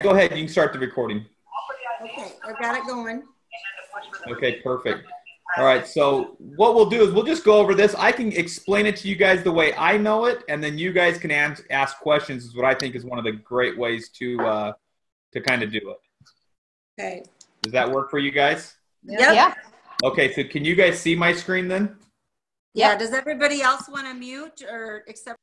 go ahead. You can start the recording. Okay, I've got it going. Okay, perfect. All right, so what we'll do is we'll just go over this. I can explain it to you guys the way I know it, and then you guys can ask questions, is what I think is one of the great ways to kind of do it. Okay. Does that work for you guys? Yep. Yeah. Okay, so can you guys see my screen then? Yeah. Yep. Does everybody else want to mute or accept?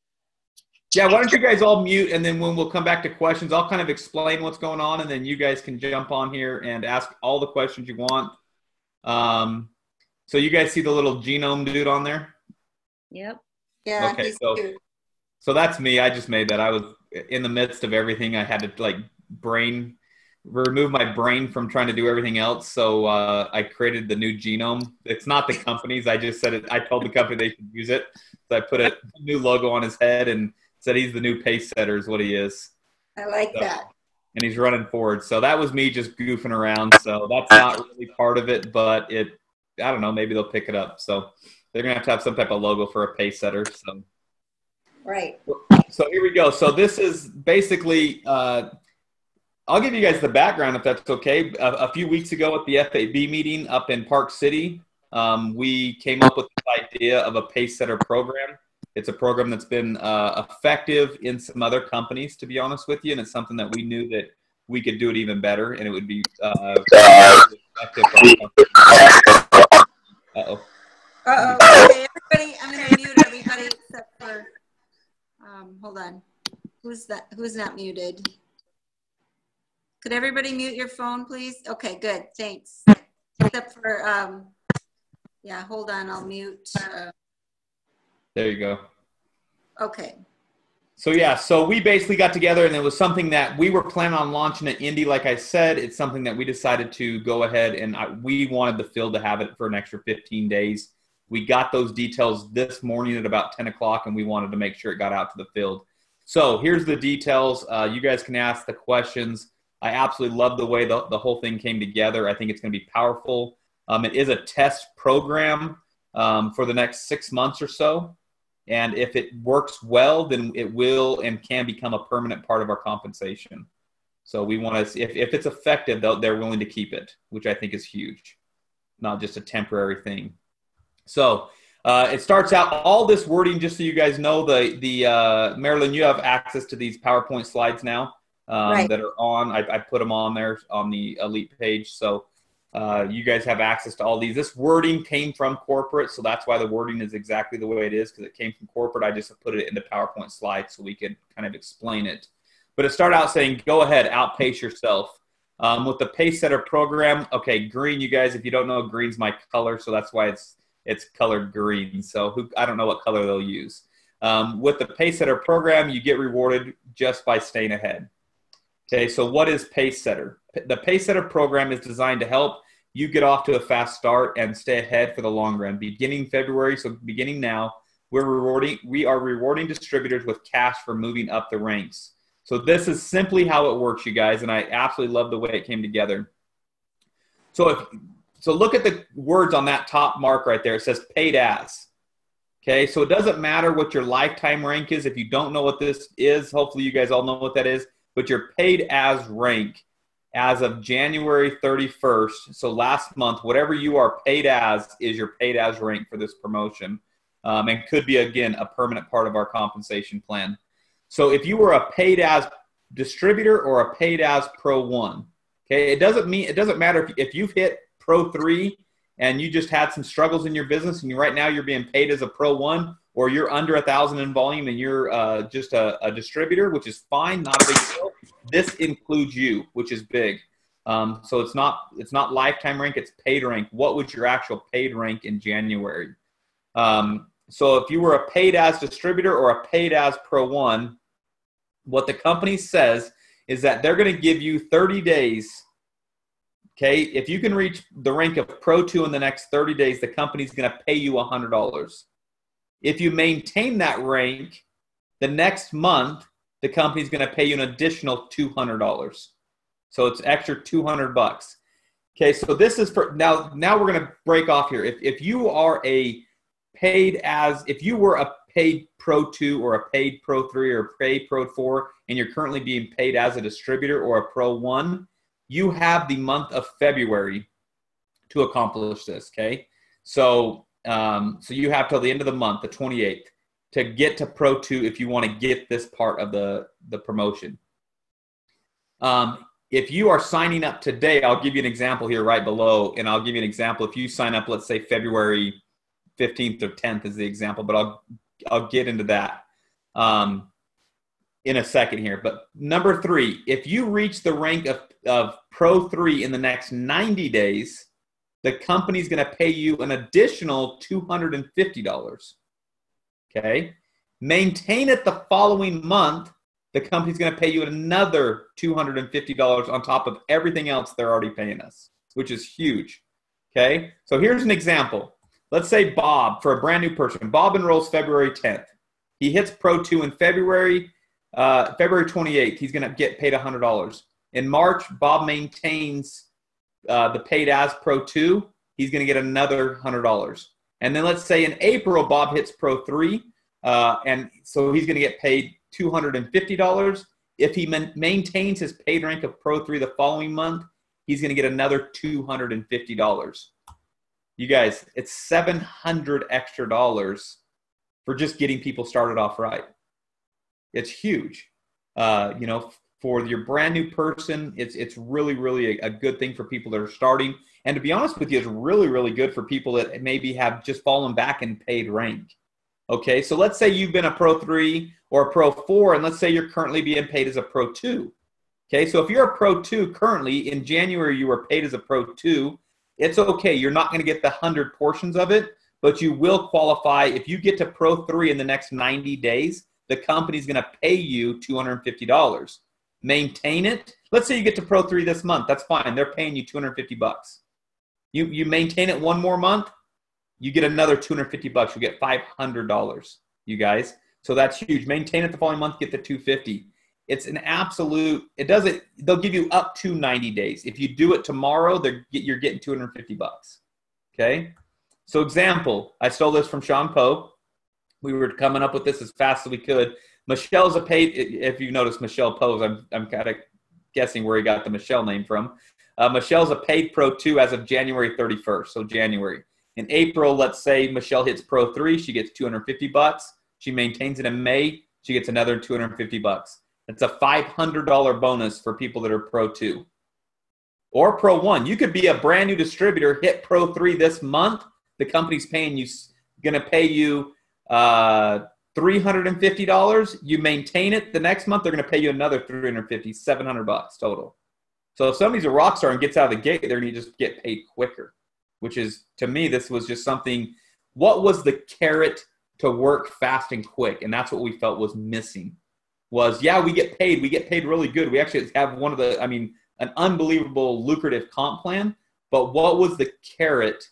Yeah, why don't you guys all mute, and then when we'll come back to questions, I'll kind of explain what's going on, and then you guys can jump on here and ask all the questions you want. So you guys see the little genome dude on there? Yep. Yeah. Okay, he's so cute. that's me. I just made that. I was in the midst of everything. I had to remove my brain from trying to do everything else. So I created the new genome. It's not the company's. I just said it. I told the company they should use it. So I put a new logo on his head and said he's the new Pacesetter is what he is. I like that. And he's running forward. So that was me just goofing around. So that's not really part of it, but I don't know, maybe they'll pick it up. So they're going to have some type of logo for a Pacesetter. So. Right. So here we go. So this is basically, I'll give you guys the background if that's okay. A few weeks ago at the FAB meeting up in Park City, we came up with the idea of a Pacesetter program. It's a program that's been effective in some other companies, to be honest with you, and it's something that we knew that we could do it even better, and it would be effective for our company. Uh-oh. Uh-oh. Okay, everybody, I'm going to mute everybody except for, hold on. Who's that? Who's not muted? Could everybody mute your phone, please? Okay, good. Thanks. Except for, yeah, hold on. I'll mute. There you go. Okay. So yeah, so we basically got together, and it was something that we were planning on launching at Indy. Like I said, it's something that we decided to go ahead, and we wanted the field to have it for an extra 15 days. We got those details this morning at about 10 o'clock, and we wanted to make sure it got out to the field. So here's the details. You guys can ask the questions. I absolutely love the way the whole thing came together. I think it's going to be powerful. It is a test program for the next 6 months or so. And if it works well, then it will and can become a permanent part of our compensation. So we want to, if it's effective, they're willing to keep it, which I think is huge, not just a temporary thing. So it starts out, all this wording, just so you guys know, Marilyn, you have access to these PowerPoint slides now Right. that are on. I put them on there on the Elite page. So you guys have access to all these. This wording came from corporate, so that's why the wording is exactly the way it is, because it came from corporate. I just put it into PowerPoint slides so we could kind of explain it. But it started out saying, go ahead, outpace yourself. With the Pacesetter program, okay, green, you guys, if you don't know, green's my color, so that's why it's colored green. So I don't know what color they'll use. With the Pacesetter program, you get rewarded just by staying ahead. Okay, so what is Pacesetter? The Pacesetter program is designed to help you get off to a fast start and stay ahead for the long run. Beginning February, so beginning now, we are rewarding distributors with cash for moving up the ranks. So this is simply how it works, you guys, and I absolutely love the way it came together. So look at the words on that top mark right there. It says paid as. Okay, so it doesn't matter what your lifetime rank is. If you don't know what this is, hopefully you guys all know what that is. But your paid as rank as of January 31st, so last month, whatever you are paid as is your paid as rank for this promotion, and could be, again, a permanent part of our compensation plan. So if you were a paid as distributor or a paid as Pro 1, okay, it doesn't matter if you've hit Pro 3 and you just had some struggles in your business and right now you're being paid as a Pro 1, or you're under 1,000 in volume and you're just a distributor, which is fine, not a big deal. This includes you, which is big. So it's not lifetime rank, it's paid rank. What was your actual paid rank in January? So if you were a paid as distributor or a paid as Pro 1, what the company says is that they're going to give you 30 days. Okay, if you can reach the rank of Pro 2 in the next 30 days, the company's going to pay you $100. If you maintain that rank, the next month, the company's going to pay you an additional $200. So it's extra $200. Okay, so this is for now we're going to break off here. If you were a paid Pro 2 or a paid Pro 3 or a paid Pro 4, and you're currently being paid as a distributor or a Pro 1, you have the month of February to accomplish this, okay? So you have till the end of the month, the 28th, to get to Pro 2 if you want to get this part of the promotion. If you are signing up today, I'll give you an example here right below, and I'll give you an example. If you sign up, let's say February 15th or 10th is the example, but I'll get into that in a second here. But number 3, if you reach the rank of Pro 3 in the next 90 days, the company's going to pay you an additional $250. Okay? Maintain it the following month, the company's going to pay you another $250 on top of everything else they're already paying us, which is huge. Okay? So here's an example. Let's say Bob, for a brand new person, Bob enrolls February 10th. He hits Pro 2 in February 28th. He's going to get paid $100. In March, Bob maintains the paid as Pro 2. He's going to get another $100. And then let's say in April, Bob hits Pro 3. And so he's going to get paid $250. If he maintains his paid rank of Pro 3 the following month, he's going to get another $250. You guys, it's $700 extra for just getting people started off right. It's huge. For your brand new person, it's really, really a good thing for people that are starting. And to be honest with you, it's really, really good for people that maybe have just fallen back in paid rank. Okay, so let's say you've been a Pro 3 or a Pro 4, and let's say you're currently being paid as a Pro 2. Okay, so if you're a Pro 2 currently, in January you were paid as a Pro 2, it's okay. You're not going to get the 100 portions of it, but you will qualify. If you get to Pro 3 in the next 90 days, the company's going to pay you $250. Maintain it. Let's say you get to Pro 3 this month. That's fine. They're paying you $250. You maintain it one more month, you get another $250. You get $500, you guys. So that's huge. Maintain it the following month, get the $250. It's an absolute, they'll give you up to 90 days. If you do it tomorrow, you're getting $250. Okay? So example, I stole this from Sean Poe. We were coming up with this as fast as we could. Michelle's a paid, if you notice Michelle Poe's, I'm kind of guessing where he got the Michelle name from. Michelle's a paid Pro 2 as of January 31st, so January. In April, let's say Michelle hits Pro 3, she gets $250. She maintains it in May, she gets another $250. It's a $500 bonus for people that are Pro 2. Or Pro 1. You could be a brand new distributor, hit Pro 3 this month. The company's going to pay you $350. You maintain it the next month, they're going to pay you another $350, $700 total. So if somebody's a rock star and gets out of the gate, they're going to just get paid quicker, which is, to me, this was just something. What was the carrot to work fast and quick? And that's what we felt was missing. Was, yeah, we get paid. We get paid really good. We actually have an unbelievable lucrative comp plan. But what was the carrot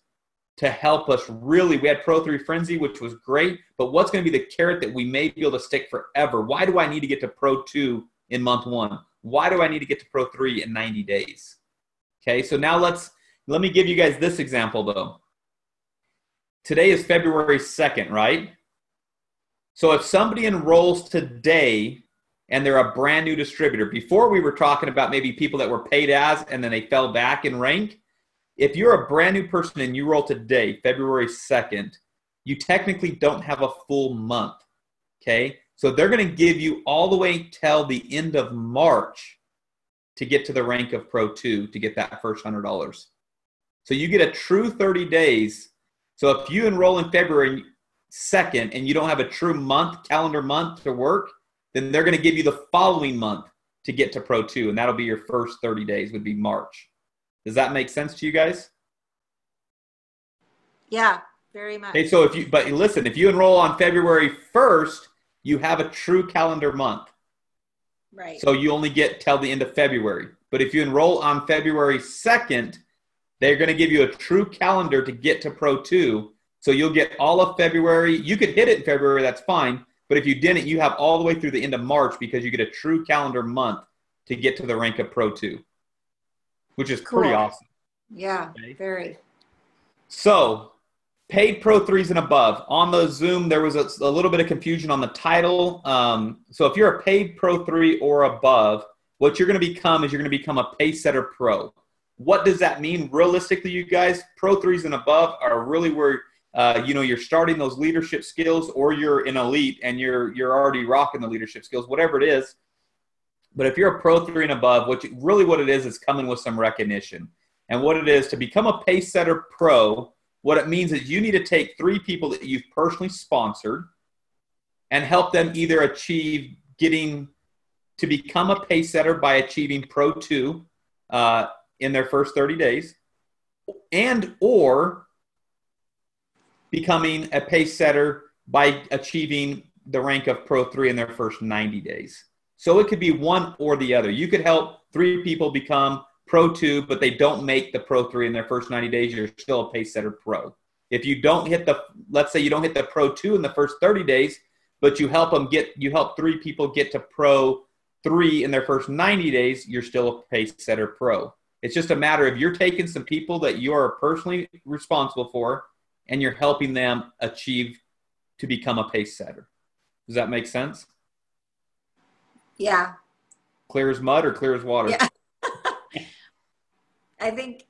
to help us really? We had Pro 3 Frenzy, which was great. But what's going to be the carrot that we may be able to stick forever? Why do I need to get to Pro 2 in month 1? Why do I need to get to Pro 3 in 90 days? Okay, so now let me give you guys this example, though. Today is February 2nd, right? So if somebody enrolls today and they're a brand new distributor, before we were talking about maybe people that were paid as and then they fell back in rank. If you're a brand new person and you roll today, February 2nd, you technically don't have a full month, okay? So they're going to give you all the way till the end of March to get to the rank of Pro 2 to get that first $100. So you get a true 30 days. So if you enroll in February 2nd and you don't have a true calendar month to work, then they're going to give you the following month to get to Pro 2, and that'll be your first 30 days would be March. Does that make sense to you guys? Yeah, very much. Okay, so but listen, if you enroll on February 1st, you have a true calendar month. Right. So you only get till the end of February. But if you enroll on February 2nd, they're going to give you a true calendar to get to Pro 2. So you'll get all of February. You could hit it in February, that's fine. But if you didn't, you have all the way through the end of March because you get a true calendar month to get to the rank of Pro 2, which is cool. Pretty awesome. Yeah, okay? Very. So paid Pro 3s and above. On the Zoom, there was a little bit of confusion on the title. So if you're a paid Pro 3 or above, what you're going to become is you're going to become a Pacesetter Pro. What does that mean realistically, you guys? Pro 3s and above are really where you're starting those leadership skills, or you're an elite and you're already rocking the leadership skills, whatever it is. But if you're a Pro 3 and above, what it is coming with some recognition. And what it is to become a Pacesetter Pro, what it means is you need to take 3 people that you've personally sponsored and help them either achieve getting to become a Pacesetter by achieving Pro 2 in their first 30 days, and or becoming a Pacesetter by achieving the rank of Pro 3 in their first 90 days. So it could be one or the other. You could help 3 people become Pro 2, but they don't make the Pro 3 in their first 90 days, you're still a Pacesetter Pro. If you don't hit let's say you don't hit the Pro 2 in the first 30 days, but you help 3 people get to Pro 3 in their first 90 days, you're still a Pacesetter Pro. It's just a matter of you're taking some people that you are personally responsible for, and you're helping them achieve to become a Pacesetter. Does that make sense? Yeah. Clear as mud or clear as water? Yeah. I think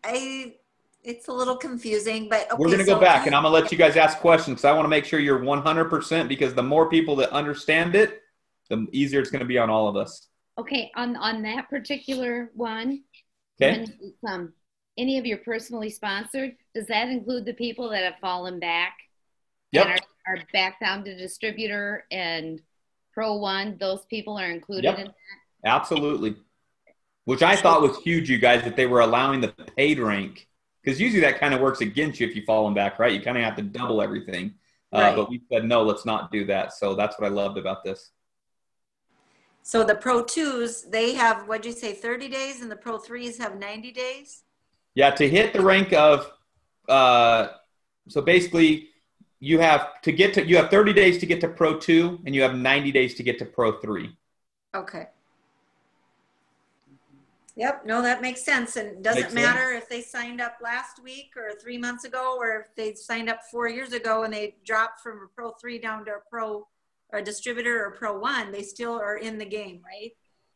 it's a little confusing, but okay, we're going to go back, and I'm going to let you guys ask questions because I want to make sure you're 100%, because the more people that understand it, the easier it's going to be on all of us. Okay, on that particular one, okay, when any of your personally sponsored, does that include the people that have fallen back? Yep. And are back down to distributor and Pro 1? Those people are included yep. in that? Absolutely. Which I thought was huge, you guys, that they were allowing the paid rank. Because usually that kind of works against you if you've fallen back, right? You kind of have to double everything. Right. But we said, no, let's not do that. So that's what I loved about this. So the Pro 2s, they have, what'd you say, 30 days, and the Pro 3s have 90 days? Yeah, to hit the rank of, so basically you have 30 days to get to Pro 2, and you have 90 days to get to Pro 3. Okay. Yep, no, that makes sense. And it doesn't matter if they signed up last week or 3 months ago, or if they signed up 4 years ago and they dropped from a Pro 3 down to a Pro or a distributor or Pro 1, they still are in the game, right?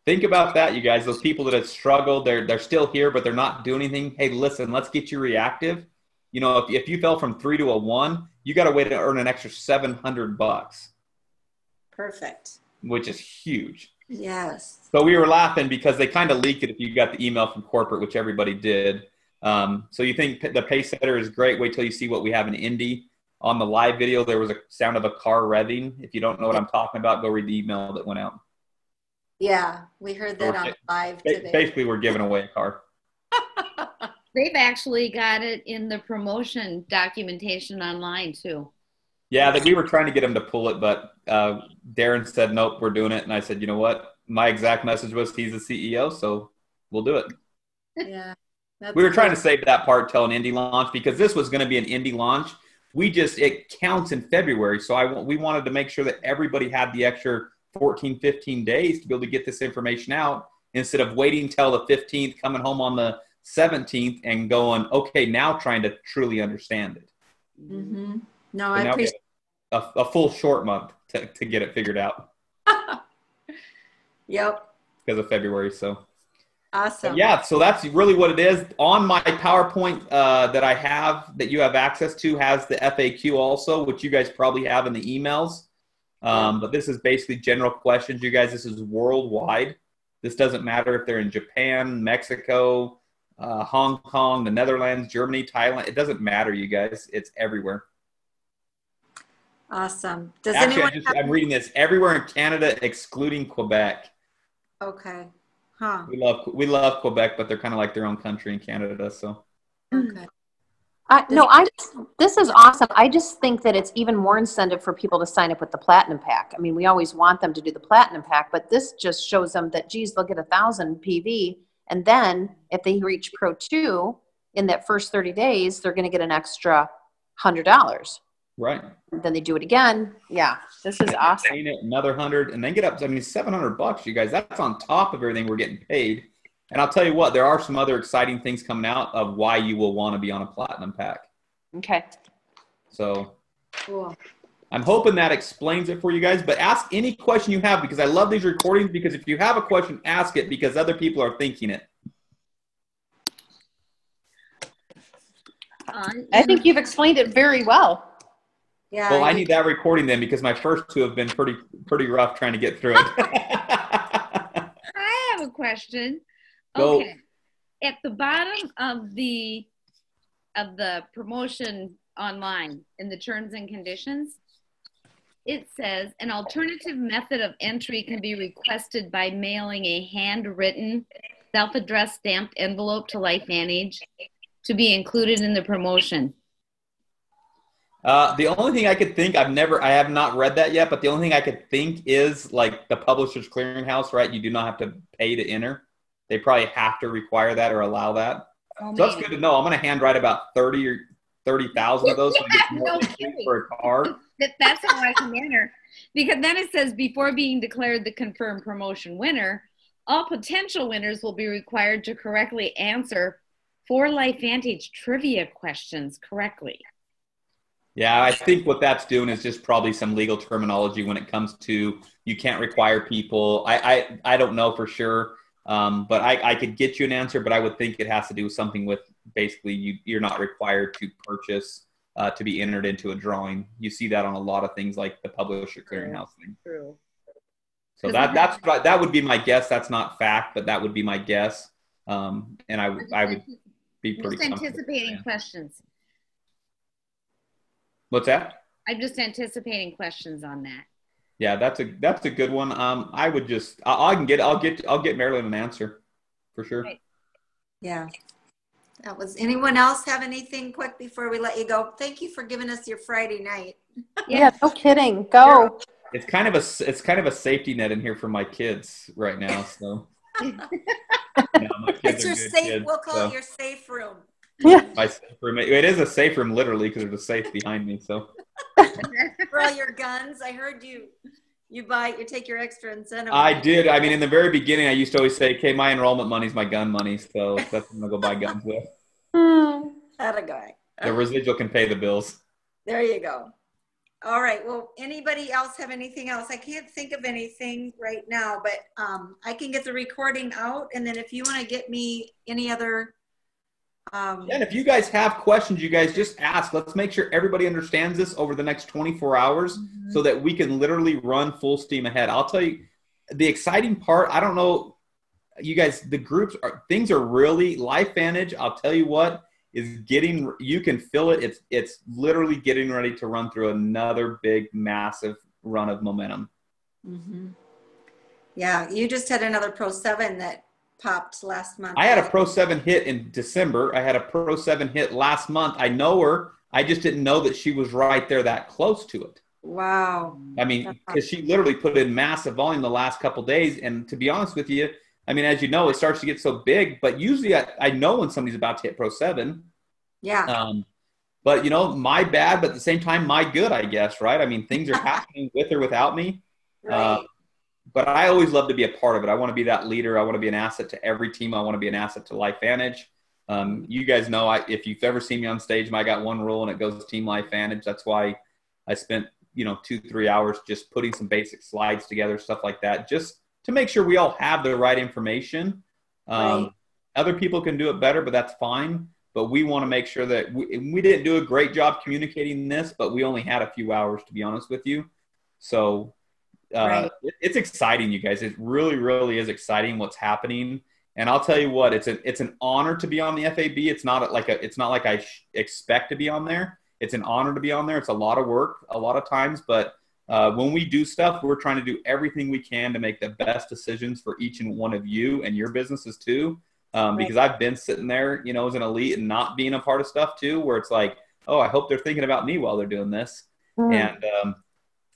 Think about that, you guys. Those people that have struggled, they're still here, but they're not doing anything. Hey, listen, let's get you reactive. You know, if you fell from 3 to a 1, you got a way to earn an extra $700. Perfect. Which is huge. Yes. So we were laughing because they kind of leaked it if you got the email from corporate, which everybody did. So you think the Pacesetter is great. Wait till you see what we have in Indy. On the live video, there was a sound of a car revving. If you don't know what I'm talking about, go read the email that went out. Yeah, we heard that on live today. Basically, we're giving away a car. They've actually got it in the promotion documentation online, too. Yeah, we were trying to get him to pull it, but Darren said, nope, we're doing it. And I said, you know what? My exact message was he's the CEO, so we'll do it. Yeah. We were trying to save that part till an Indy launch, because this was going to be an Indy launch. It counts in February. So we wanted to make sure that everybody had the extra 14, 15 days to be able to get this information out, instead of waiting till the 15th, coming home on the 17th and going, okay, now trying to truly understand it. Mm-hmm. No, I appreciate a full short month to get it figured out. Yep. Because of February. So awesome. But yeah, so that's really what it is. On my PowerPoint that I have, that you have access to, has the FAQ also, which you guys probably have in the emails. But this is basically general questions, you guys. This is worldwide. This doesn't matter if they're in Japan, Mexico, Hong Kong, the Netherlands, Germany, Thailand. It doesn't matter, you guys. It's everywhere. Awesome. I'm reading this everywhere in Canada, excluding Quebec. Okay. Huh. We love Quebec, but they're kind of like their own country in Canada. So. Okay. This is awesome. I just think that it's even more incentive for people to sign up with the Platinum Pack. I mean, we always want them to do the Platinum Pack, but this just shows them that, geez, they'll get 1,000 PV. And then if they reach Pro 2 in that first 30 days, they're going to get an extra $100. Right. Then they do it again. Yeah, this is awesome. Another 100, and then get up. I mean, $700, you guys. That's on top of everything we're getting paid. And I'll tell you what, there are some other exciting things coming out of why you will want to be on a Platinum Pack. Okay. So Cool. I'm hoping that explains it for you guys, but ask any question you have, because I love these recordings, because if you have a question, ask it, because other people are thinking it. I think you've explained it very well. Yeah. Well, I need that recording then, because my first two have been pretty rough trying to get through it. I have a question. Go. Okay. At the bottom of the promotion online in the terms and conditions, it says an alternative method of entry can be requested by mailing a handwritten, self-addressed stamped envelope to LifeVantage to be included in the promotion. The only thing I could think, I have not read that yet, but the only thing I could think is like the Publishers Clearinghouse, right? You do not have to pay to enter. They probably have to require that or allow that. Oh, So that's good to know. I'm going to handwrite about 30 or 30,000 of those so I get more No entries kidding. for a card. That's how I can enter. Because then it says, before being declared the confirmed promotion winner, all potential winners will be required to correctly answer 4 LifeVantage trivia questions correctly. Yeah, I think what that's doing is just probably some legal terminology when it comes to you can't require people. I don't know for sure, but I could get you an answer, but I would think it has to do with something with basically you're not required to purchase to be entered into a drawing. You see that on a lot of things like the Publisher Clearinghouse thing. True. So that would be my guess. That's not fact, but that would be my guess. And I would be pretty just anticipating questions. What's that? I'm just anticipating questions on that. Yeah, that's a good one. I would just I'll get Marilyn an answer for sure. Right. Yeah. That was, anyone else have anything quick before we let you go? Thank you for giving us your Friday night. Yeah, no kidding. Go. It's kind of a safety net in here for my kids right now. So my kids It's are your good safe, kids, we'll call so. it your safe room. Yeah. My safe room. It is a safe room literally because there's a safe behind me. So For all your guns, I heard you take your extra incentive. I did. I mean, in the very beginning, I used to always say, "Okay, my enrollment money's my gun money, so that's what I'm gonna go buy guns with." That a guy. The residual can pay the bills. There you go. All right. Well, anybody else have anything else? I can't think of anything right now, but I can get the recording out, and then if you want to get me any other. And if you guys have questions, you guys just ask. Let's make sure everybody understands this over the next 24 hours so that we can literally run full steam ahead. I'll tell you, the exciting part, I don't know, you guys, the groups, things are really, LifeVantage, I'll tell you what, is getting, you can feel it. It's literally getting ready to run through another big, massive run of momentum. Mm-hmm. Yeah, you just had another Pro 7 that popped last month. I had a Pro 7 hit in December. I had a Pro 7 hit last month. I know her. I just didn't know that she was right there that close to it. Wow. I mean, because she literally put in massive volume the last couple of days. And to be honest with you, I mean, as you know, it starts to get so big. But usually I know when somebody's about to hit Pro 7. Yeah. But, you know, my bad, but at the same time, my good, I guess, right? I mean, things are happening with or without me. Right. But I always love to be a part of it. I want to be that leader. I want to be an asset to every team. I want to be an asset to LifeVantage. You guys know, if you've ever seen me on stage, I got one rule, and it goes Team LifeVantage. That's why I spent, 2-3 hours just putting some basic slides together, stuff like that, just to make sure we all have the right information. Right. Other people can do it better, but that's fine. But we want to make sure that we didn't do a great job communicating this, but we only had a few hours, to be honest with you. So Right. It's exciting, you guys. It really, really is exciting what's happening. And I'll tell you what, it's an honor to be on the FAB. It's not like I expect to be on there. It's an honor to be on there. It's a lot of work, a lot of times, but when we do stuff, we're trying to do everything we can to make the best decisions for each and one of you and your businesses too. Because I've been sitting there, as an elite and not being a part of stuff too, where it's like, oh, I hope they're thinking about me while they're doing this. And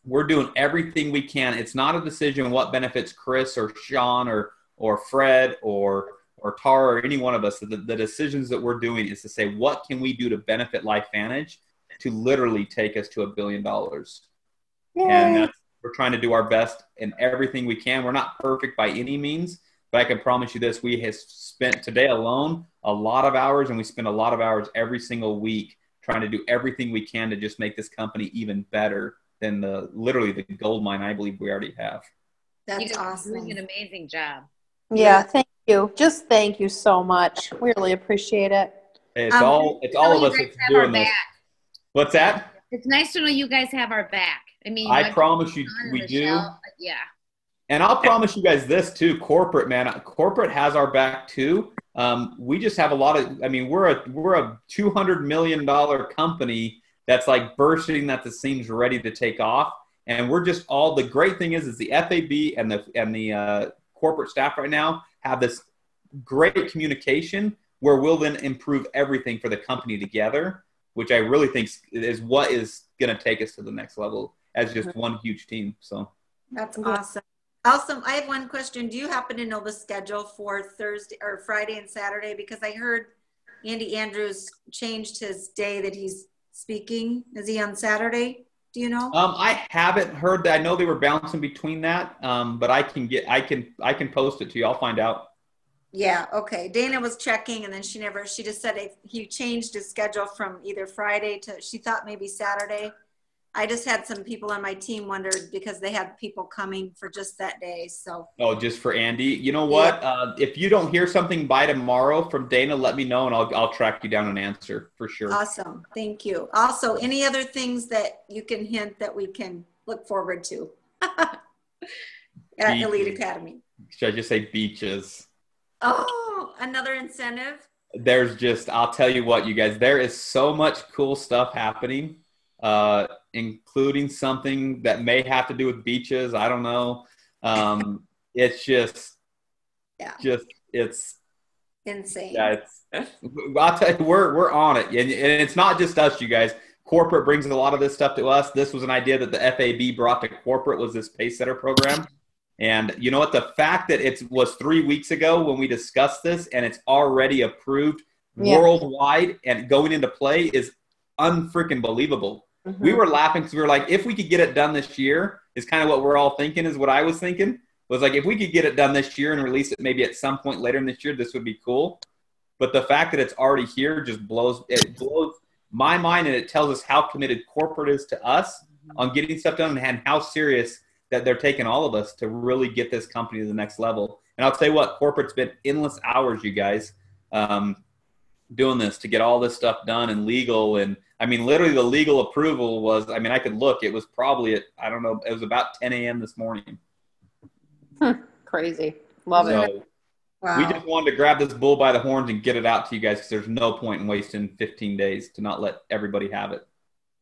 we're doing everything we can. It's not a decision what benefits Chris or Sean or Fred or Tara or any one of us. The decisions that we're doing is to say, what can we do to benefit LifeVantage to literally take us to $1 billion? And we're trying to do our best in everything we can. We're not perfect by any means, but I can promise you this, we have spent today alone a lot of hours, and we spend a lot of hours every single week trying to do everything we can to just make this company even better than literally the gold mine I believe we already have. That's You guys are awesome. doing an amazing job. Yeah, thank you. Just thank you so much. We really appreciate it. It's all of us that's doing this. What's that? It's nice to know you guys have our back. I mean, I promise you we do. Yeah. And I'll promise you guys this too, corporate, man. Corporate has our back too. We just have a lot of, I mean, we're a $200 million company that's like bursting that the seams ready to take off. And we're just the great thing is the FAB and the corporate staff right now have this great communication where we'll then improve everything for the company together, which I really think is what is going to take us to the next level as just one huge team. So that's awesome. Also, I have one question. Do you happen to know the schedule for Thursday or Friday and Saturday? Because I heard Andy Andrews changed his day that he's speaking. Is he on Saturday? Do you know? I haven't heard that. I know they were bouncing between that, but I can post it to you. I'll find out. Yeah. Okay. Dana was checking, and then she just said he changed his schedule from either Friday to, she thought maybe Saturday. I just had some people on my team wondered because they had people coming for just that day. So. Oh, just for Andy. You know what? Yeah. If you don't hear something by tomorrow from Dana, let me know and I'll track you down an answer for sure. Awesome. Thank you. Also, any other things that you can hint that we can look forward to at Elite Academy? Should I just say beaches? Oh, another incentive? I'll tell you what, you guys, there is so much cool stuff happening. Including something that may have to do with beaches. I don't know. It's it's insane. Yeah, I'll tell you, we're on it, and it's not just us, you guys. Corporate brings a lot of this stuff to us. This was an idea that the FAB brought to corporate, was this Pacesetter program. And you know what? The fact that it was 3 weeks ago when we discussed this, and it's already approved worldwide and going into play is unfreaking believable. Mm-hmm. We were laughing because we were like, if we could get it done this year, is kind of what we're all thinking, is what I was thinking. Was like, if we could get it done this year and release it maybe at some point later in this year, this would be cool. But the fact that it's already here just blows my mind, and it tells us how committed corporate is to us on getting stuff done and how serious that they're taking all of us to really get this company to the next level. And I'll tell you what, corporate's been endless hours, you guys, doing this to get all this stuff done and legal. And I mean, literally the legal approval was, I mean, I could look, it was probably at, I don't know, it was about 10 a.m. this morning. Crazy. Love it. Wow. We just wanted to grab this bull by the horns and get it out to you guys, because there's no point in wasting 15 days to not let everybody have it.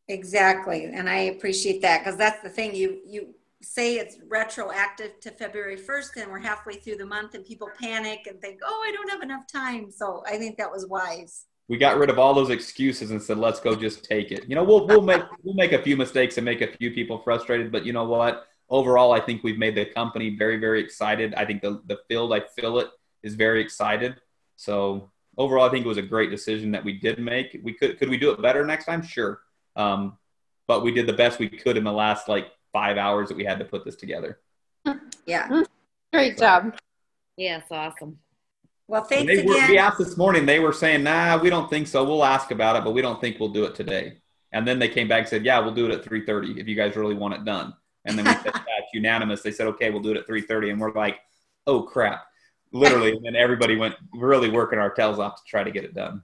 Exactly. And I appreciate that, because that's the thing. You say it's retroactive to February 1st, and we're halfway through the month, and people panic and think, oh, I don't have enough time. So I think that was wise. We got rid of all those excuses and said, let's go just take it. You know, we'll make a few mistakes and make a few people frustrated, but you know what? Overall, I think we've made the company very, very excited. I think the field, I feel it, is very excited. So overall, I think it was a great decision that we did make. Could we do it better next time? Sure. But we did the best we could in the last 5 hours that we had to put this together. Yeah. Great job. Yes, awesome. Well, thanks again. We asked this morning, they were saying, nah, we don't think so. We'll ask about it, but we don't think we'll do it today. And then they came back and said, yeah, we'll do it at 3:30 if you guys really want it done. And then we said, yeah, it's unanimous. They said, okay, we'll do it at 3:30. And we're like, oh, crap. Literally. And then everybody went really working our tails off to try to get it done.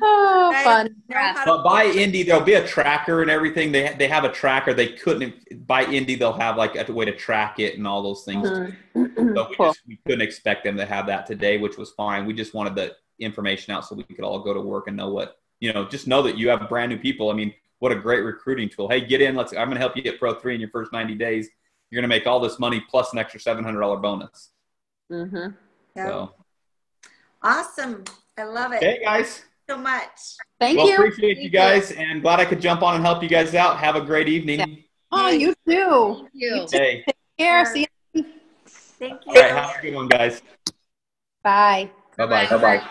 Oh, fun. But by Indy, there'll be a tracker and everything. They have a tracker. They couldn't, by Indy, they'll have a way to track it and all those things. So we couldn't expect them to have that today, which was fine. We just wanted the information out so we could all go to work and know what, just know that you have brand new people. I mean, what a great recruiting tool. Hey, get in. I'm going to help you get Pro 3 in your first 90 days. You're going to make all this money plus an extra $700 bonus. Mm-hmm. Yeah. So. Awesome. I love it. Hey, guys. So much. Thank you. Appreciate you guys, and glad I could jump on and help you guys out. Have a great evening. Yeah. Oh, you too. Thank you. Hey. Take care. See you. Thank you. All right, have a good one, guys. Bye. Bye-bye. Bye-bye.